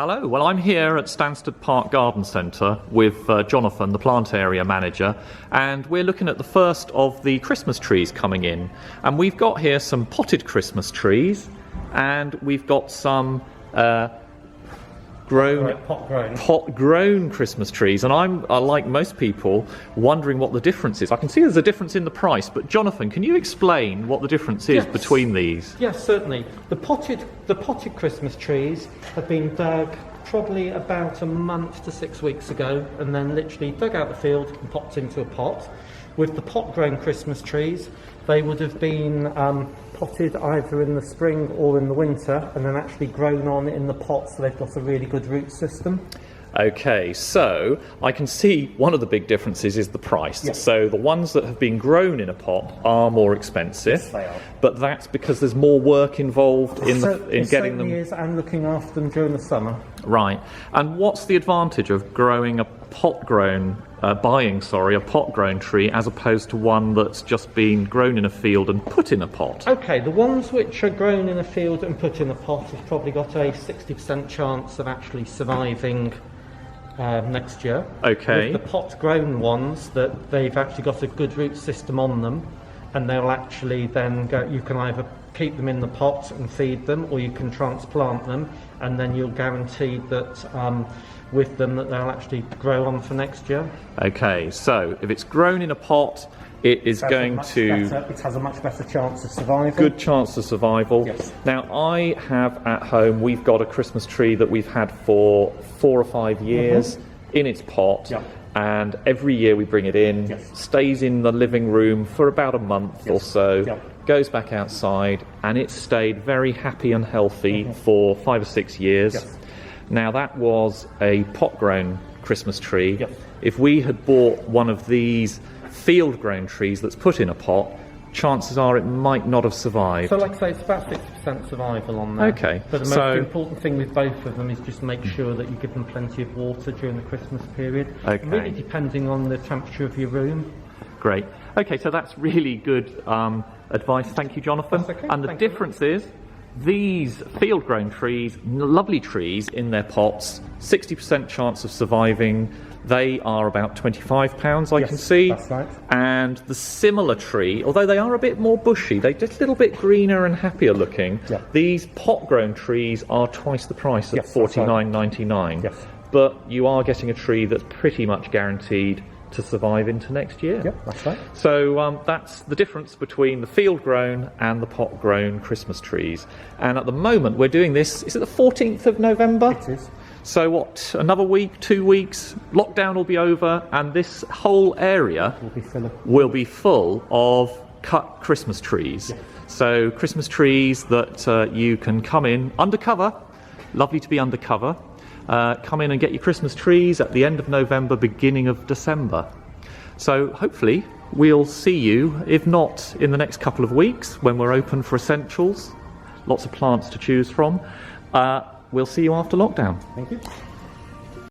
Hello, well I'm here at Stansted Park Garden Centre with Jonathan, the plant area manager, and we're looking at the first of the Christmas trees coming in. And we've got here some potted Christmas trees, and we've got some pot-grown Christmas trees, and I'm like most people wondering what the difference is. I can see there's a difference in the price, but Jonathan, can you explain what the difference is between these? Yes, certainly. The potted Christmas trees have been dug probably about a month to 6 weeks ago, and then literally dug out the field and popped into a pot. With the pot-grown Christmas trees, they would have been potted either in the spring or in the winter, and then actually grown on in the pot, so they've got a really good root system. Okay, so I can see one of the big differences is the price. Yes. So the ones that have been grown in a pot are more expensive. Yes, they are. But that's because there's more work involved in getting them. Is, and looking after them during the summer. Right. And what's the advantage of growing a pot-grown, buying a pot-grown tree as opposed to one that's just been grown in a field and put in a pot? Okay, the ones which are grown in a field and put in a pot have probably got a 60% chance of actually surviving next year. Okay. With the pot-grown ones, that they've actually got a good root system on them, and they'll actually then go. You can either keep them in the pot and feed them, or you can transplant them, and then you're guaranteed that with them that they'll actually grow on for next year. Okay, so if it's grown in a pot, it has a much better chance of survival. Good chance of survival. Yes. Now, I have at home, we've got a Christmas tree that we've had for 4 or 5 years in its pot. Yep. And every year we bring it in, stays in the living room for about a month or so, goes back outside, and it's stayed very happy and healthy for 5 or 6 years. Yes. Now, that was a pot-grown Christmas tree. Yes. If we had bought one of these field-grown trees that's put in a pot, chances are it might not have survived. So like I say, it's about 60% survival on there. Okay. But the most important thing with both of them is just make sure that you give them plenty of water during the Christmas period. Okay. Really depending on the temperature of your room. Great. Okay, so that's really good advice. Thank you, Jonathan. That's okay. And the difference is, these field-grown trees, lovely trees in their pots, 60% chance of surviving. They are about £25, I can see. That's right. And the similar tree, although they are a bit more bushy, they're just a little bit greener and happier looking. Yeah. These pot-grown trees are twice the price at $49.99. Yes. But you are getting a tree that's pretty much guaranteed to survive into next year. Yeah, that's right. So that's the difference between the field-grown and the pot-grown Christmas trees. And at the moment we're doing this, is it the 14th of November? It is. So what, another week, 2 weeks, lockdown will be over, and this whole area will be full of cut Christmas trees. Yes. So Christmas trees that you can come in undercover, lovely to be undercover, come in and get your Christmas trees at the end of November, beginning of December. So hopefully we'll see you, if not in the next couple of weeks when we're open for essentials, lots of plants to choose from. We'll see you after lockdown. Thank you.